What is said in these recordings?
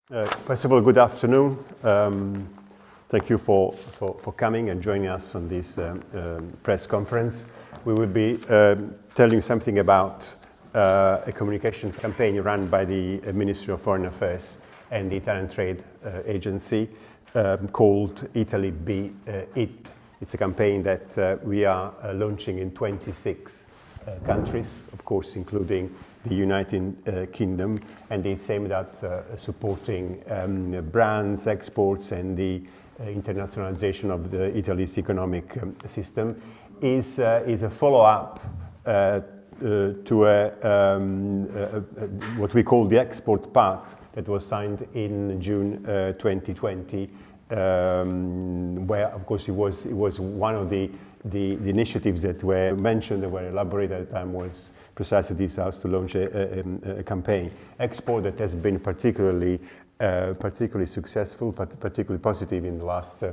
First of all, good afternoon. Thank you for coming and joining us on this press conference. We will be telling you something about a communication campaign run by the Ministry of Foreign Affairs and the Italian Trade Agency called Italy BeIT. It's a campaign that we are launching in 26 countries, of course, including the United Kingdom, and it's aimed at supporting brands, exports, and the internationalization of Italy's economic system. Is a follow-up to what we call the export pact that was signed in June 2020, where, of course, it was one of the initiatives that were mentioned, that were elaborated at the time, was precisely this, house to launch a campaign. Export that has been particularly successful, but particularly positive in the last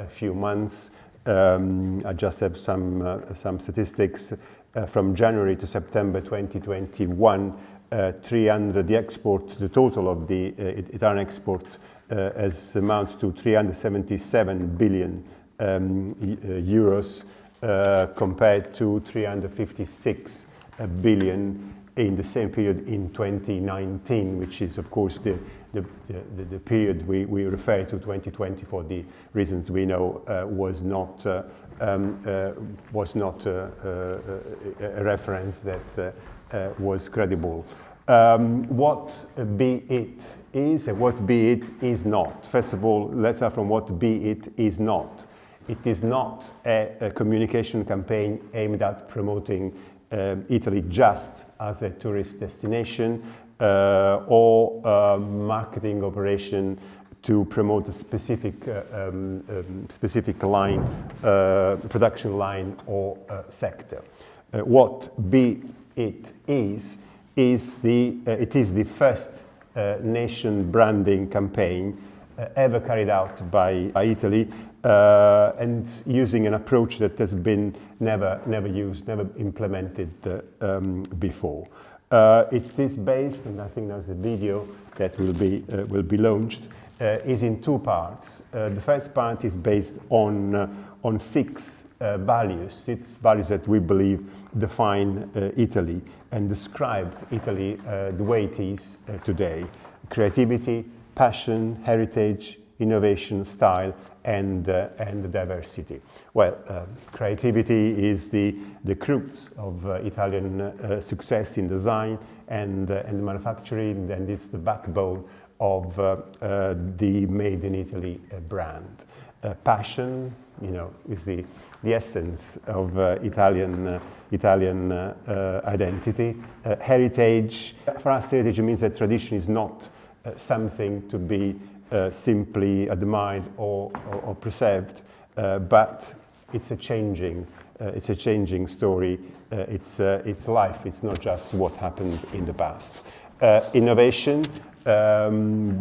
few months. I just have some statistics from January to September 2021. The total of the Italian export has amounted to 377 billion euros compared to 356 billion in the same period in 2019, which is, of course, the period we refer to, 2020, for the reasons we know, was not a reference that was credible. What BeIT is and what BeIT is not. First of all, let's start from what BeIT is not. It is not a communication campaign aimed at promoting Italy just as a tourist destination or a marketing operation to promote a specific line, production line or sector. What BeIT is the first nation branding campaign ever carried out by Italy, and using an approach that has been never implemented before. It is based, and I think there's a video that will be launched, is in two parts. The first part is based on six values that we believe define Italy and describe Italy the way it is today: creativity, passion, heritage, innovation, style, and diversity. Well, creativity is the crux of Italian success in design and manufacturing, and it's the backbone of the Made in Italy brand. Passion, is the essence of Italian identity. Heritage, for us, heritage means that tradition is not something to be simply admired or preserved, but it's a changing story. It's life. It's not just what happened in the past. Innovation,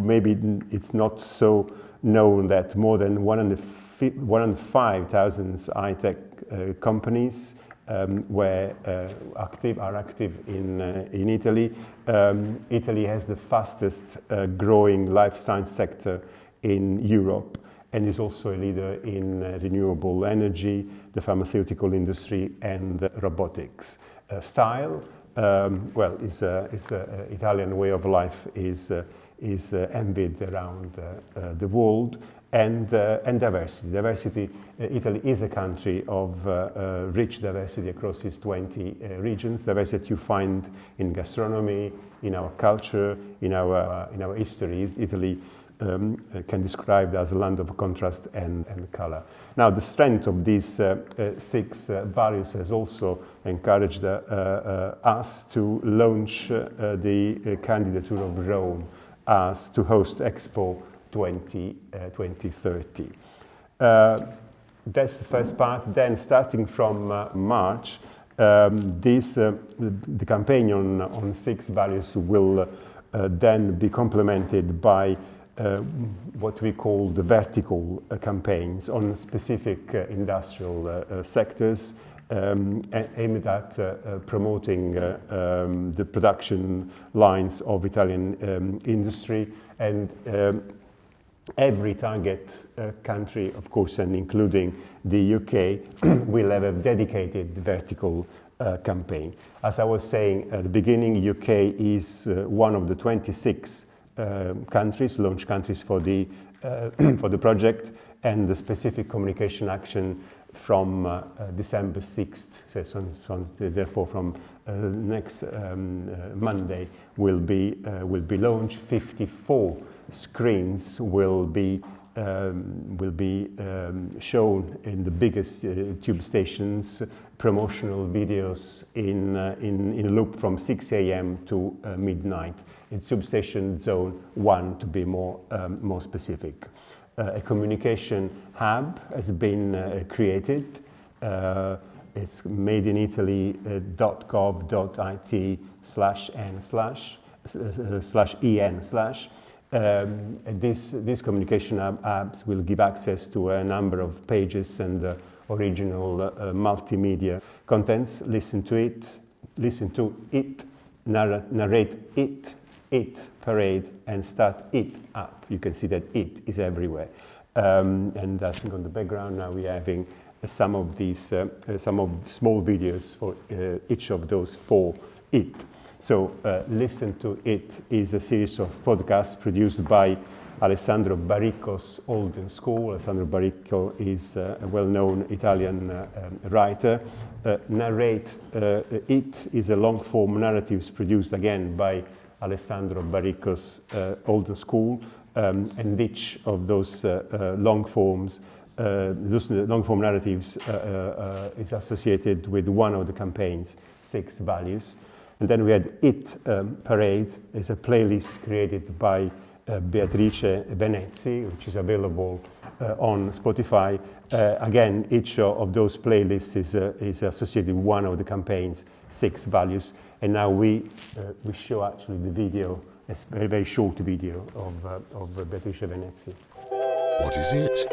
maybe it's not so known that more than 105,000 high-tech companies are active in Italy. Italy has the fastest growing life science sector in Europe, and is also a leader in renewable energy, the pharmaceutical industry, and robotics. Style, is Italian way of life is envied around the world. And diversity. Italy is a country of rich diversity across its 20 regions. Diversity that you find in gastronomy, in our culture, in our history. Italy can be described as a land of contrast and color. Now, the strength of these six values has also encouraged us to launch the candidature of Rome as to host Expo 2030. That's the first part. Then, starting from March, the campaign on six values will then be complemented by what we call the vertical campaigns on specific industrial sectors aimed at promoting the production lines of Italian industry, and every target country, of course, and including the UK, will have a dedicated vertical campaign. As I was saying at the beginning, UK is one of the 26 countries, launch countries for the for the project, and the specific communication action from December 6th, so therefore from next Monday will be launched. 54 screens will be shown in the biggest tube stations, promotional videos in a loop from 6 a.m. to midnight in tube station zone 1, to be more specific. A communication hub has been created. It's madeinitaly.gov.it/n/en/. These communication apps will give access to a number of pages and original multimedia contents. Listen to it, narrate it, parade, and start it up. You can see that it is everywhere. And I think on the background now we're having some of these, some of small videos for each of those 4 it. So Listen to It is a series of podcasts produced by Alessandro Baricco's Olden School. Alessandro Baricco is a well-known Italian writer. Narrate It is a long-form narratives produced again by Alessandro Baricco's Olden School, and each of those long-form narratives is associated with one of the campaign's 6 values. And then we had It Parade. It's a playlist created by Beatrice Venezzi, which is available on Spotify. Again, each of those playlists is associated with one of the campaign's 6 values. And now we show actually the video, a very, very short video of Beatrice Venezzi. What is it?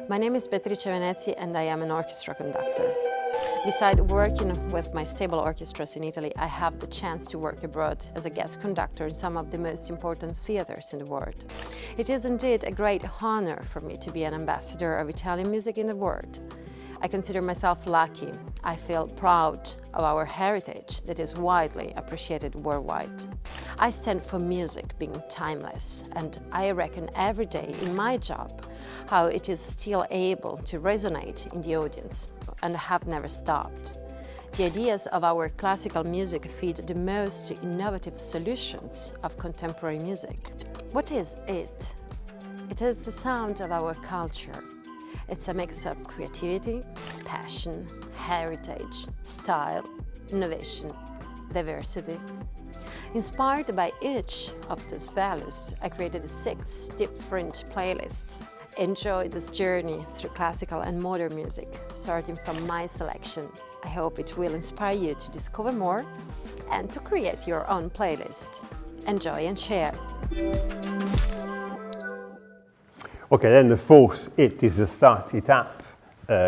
My name is Beatrice Venezzi and I am an orchestra conductor. Besides working with my stable orchestras in Italy, I have the chance to work abroad as a guest conductor in some of the most important theaters in the world. It is indeed a great honor for me to be an ambassador of Italian music in the world. I consider myself lucky. I feel proud of our heritage that is widely appreciated worldwide. I stand for music being timeless, and I reckon every day in my job how it is still able to resonate in the audience and have never stopped. The ideas of our classical music feed the most innovative solutions of contemporary music. What is it? It is the sound of our culture. It's a mix of creativity, passion, heritage, style, innovation, diversity. Inspired by each of these values, I created 6 different playlists. Enjoy this journey through classical and modern music, starting from my selection. I hope it will inspire you to discover more and to create your own playlists. Enjoy and share. Okay, then the 4th it is a Start It Up,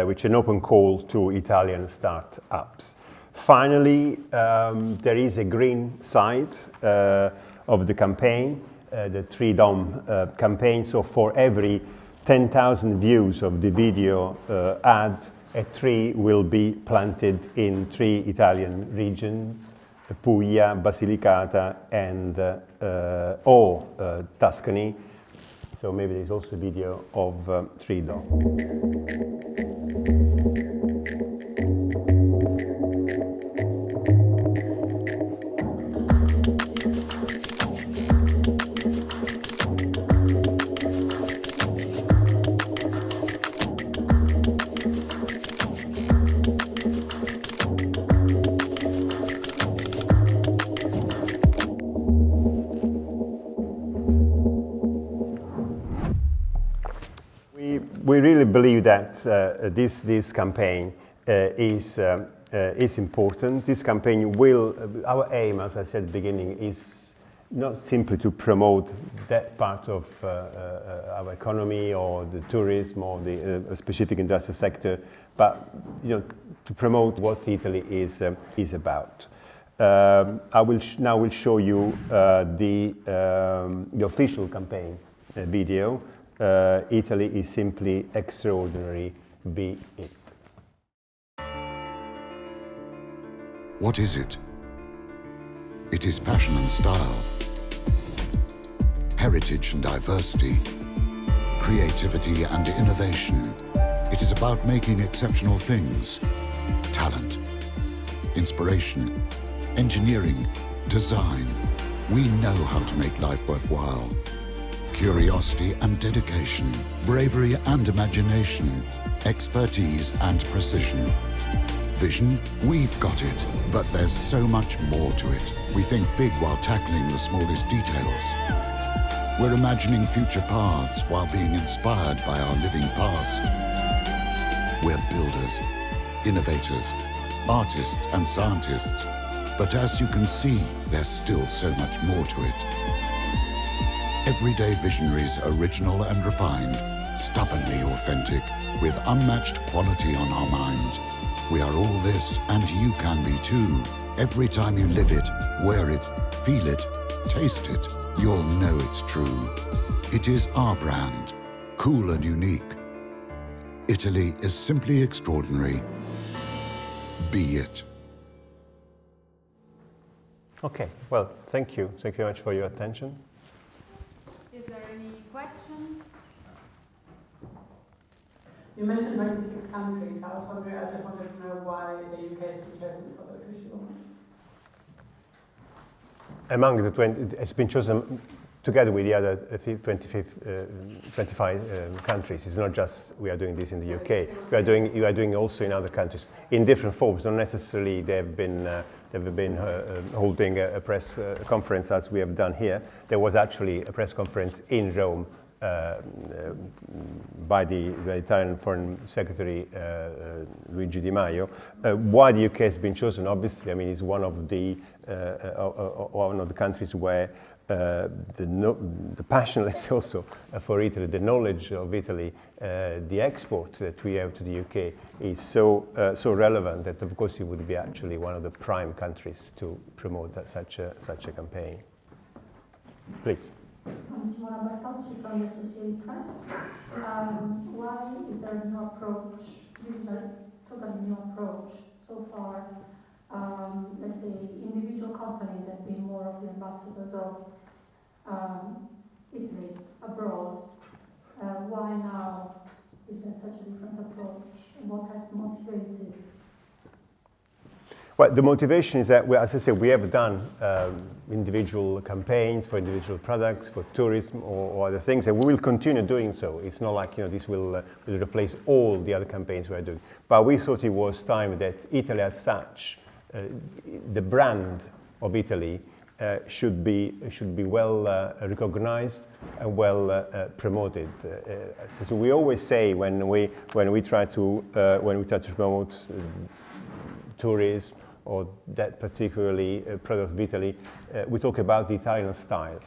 which is an open call to Italian start-ups. Finally, there is a green side of the campaign, the 3 Dom campaign. So for every 10,000 views of the video ad, a tree will be planted in 3 Italian regions: Puglia, Basilicata, and Tuscany. So maybe there's also a video of Trido. We really believe that this campaign is is important. This campaign will, our aim, as I said at the beginning, is not simply to promote that part of our economy or the tourism or the specific industrial sector, but to promote what Italy is about. I will now show you the official campaign video. Italy is simply extraordinary, be it. What is it? It is passion and style, heritage and diversity, creativity and innovation. It is about making exceptional things, talent, inspiration, engineering, design. We know how to make life worthwhile. Curiosity and dedication, bravery and imagination, expertise and precision. Vision, we've got it, but there's so much more to it. We think big while tackling the smallest details. We're imagining future paths while being inspired by our living past. We're builders, innovators, artists and scientists, but as you can see, there's still so much more to it. Everyday visionaries, original and refined, stubbornly authentic, with unmatched quality on our mind. We are all this, and you can be too. Every time you live it, wear it, feel it, taste it, you'll know it's true. It is our brand, cool and unique. Italy is simply extraordinary. Be it. Okay, well, thank you. Thank you very much for your attention. Is there any question? You mentioned 26 countries. I just wanted to know why the UK has been chosen for the official launch. Among the 20, it's been chosen together with the other 25 countries. It's not just we are doing this in the UK. We are doing also in other countries in different forms. Not necessarily they've been holding a press conference as we have done here. There was actually a press conference in Rome by the Italian Foreign Secretary Luigi Di Maio. Why the UK has been chosen? Obviously, I mean, it's one of the countries where the passion, let's say, also for Italy, the knowledge of Italy, the export that we have to the UK is so relevant that, of course, it would be actually one of the prime countries to promote such a campaign. Please. I'm Simona Bertocci from the Associated Press. Why is there a new approach? This is a totally new approach. So far, let's say, individual companies have been more of the ambassadors of Italy abroad. Why now is there such a different approach? And what has motivated? Well, the motivation is that, as I said, we have done individual campaigns for individual products, for tourism or other things, and we will continue doing so. It's not like this will replace all the other campaigns we are doing. But we thought it was time that Italy as such, the brand of Italy, should be well recognized and well promoted. So we always say when we try to promote tourism or that particularly product of Italy, we talk about the Italian style.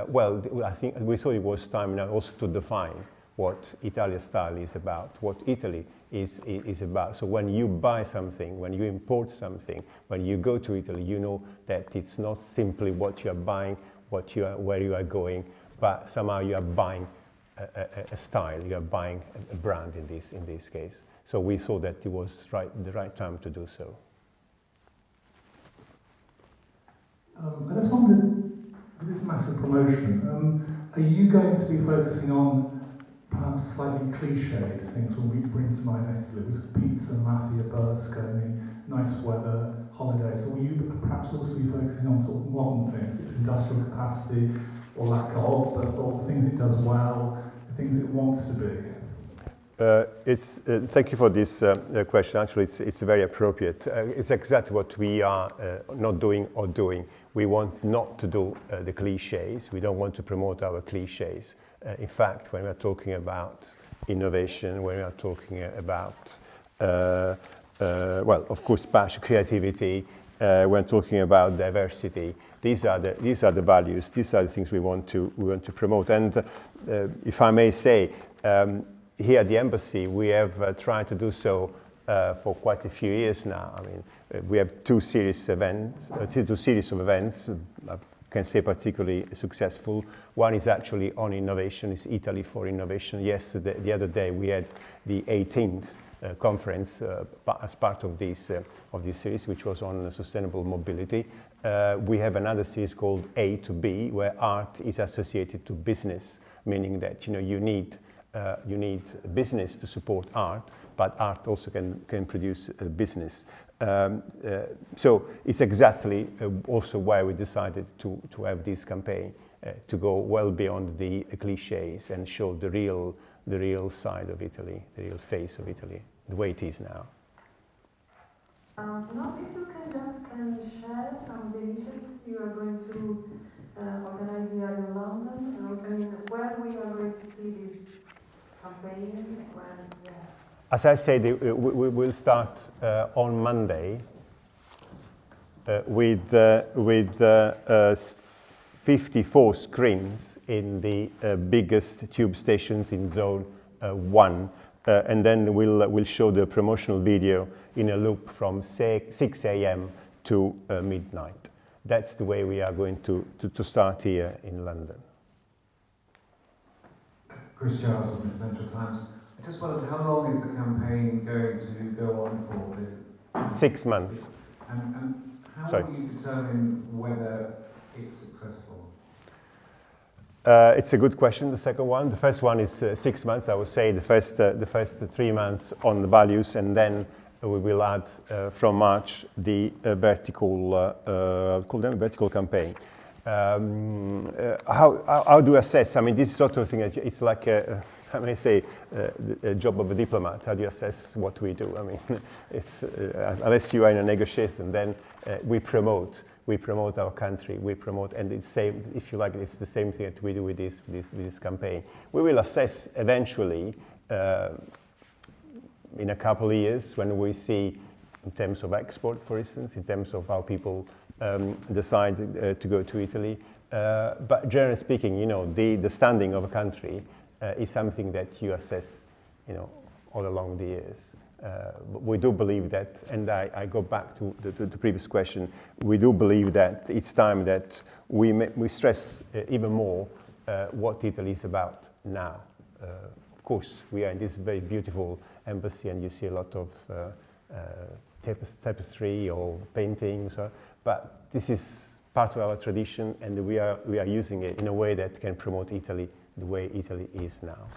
Well, I think we thought it was time now also to define what Italian style is about, what Italy is about. So when you buy something, when you import something, when you go to Italy, you know that it's not simply what you are buying, where you are going, but somehow you are buying a style, you are buying a brand in this case. So we thought that it was the right time to do so. I just wondered, with this massive promotion, are you going to be focusing on perhaps slightly cliched things when we bring to mind Italy? It was pizza, mafia, Berlusconi, nice weather, holidays. So will you perhaps also be focusing on sort of modern things, its industrial capacity or lack of, but all the things it does well, the things it wants to be? Thank you for this question. Actually, it's very appropriate. It's exactly what we are not doing or doing. We want not to do the cliches. We don't want to promote our cliches. In fact, when we are talking about innovation, when we are talking about well, of course, passion, creativity. When talking about diversity, these are the values. These are the things we want to promote. And if I may say, here at the embassy, we have tried to do so for quite a few years now. I mean, we have two series of events. I can say particularly successful. One is actually on innovation. It's Italy for Innovation. Yesterday, the other day, we had the 18th conference as part of this series, which was on sustainable mobility. We have another series called A to B, where art is associated to business, meaning that you need business to support art, but art also can produce business. So it's exactly also why we decided to have this campaign to go well beyond the cliches and show the real side of Italy, the real face of Italy, the way it is now. Now, if you can share some of the initiatives you are going to organize here in London, I mean, where we are going to see this campaign, when, As I said, we will start on Monday with 54 screens in the biggest tube stations in Zone 1, and then we'll show the promotional video in a loop from 6 a.m. to midnight. That's the way we are going to start here in London. Chris Giles of the Financial Times. I just wondered, how long is the campaign going to go on for? 6 months. And how Sorry. will you determine whether it's successful? It's a good question, the second one. The first one is 6 months. I would say the first 3 months on the values, and then we will add from March the vertical, call them vertical campaign. How do you assess? I mean, this sort of thing, it's like if I may say, a job of a diplomat. How do you assess what we do? I mean, it's unless you are in a negotiation, then we promote our country, and it's same, if you like, it's the same thing that we do with this campaign. We will assess eventually in a couple of years when we see, in terms of export, for instance, in terms of how people decide to go to Italy. But generally speaking, the standing of a country is something that you assess, all along the years. But we do believe that, and I go back to the previous question, we do believe that it's time that we stress even more what Italy is about now. Of course, we are in this very beautiful embassy, and you see a lot of tapestry or paintings, but this is part of our tradition, and we are using it in a way that can promote Italy the way Italy is now.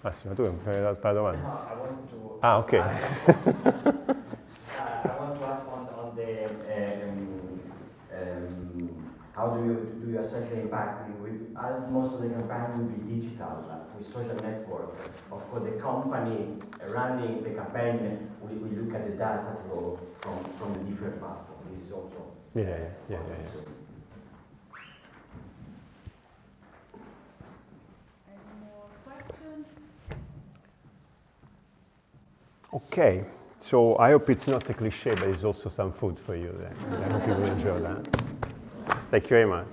Massimo, tu hai la domanda? No, I want to. Ok. I want to ask on the how do you assess the impact? As most of the campaign will be digital, with social network. Of course, the company running the campaign will look at the data flow from the different platforms. This is also. Yeah. Okay, so I hope it's not a cliche, but it's also some food for you then. I hope you will enjoy that. Thank you very much.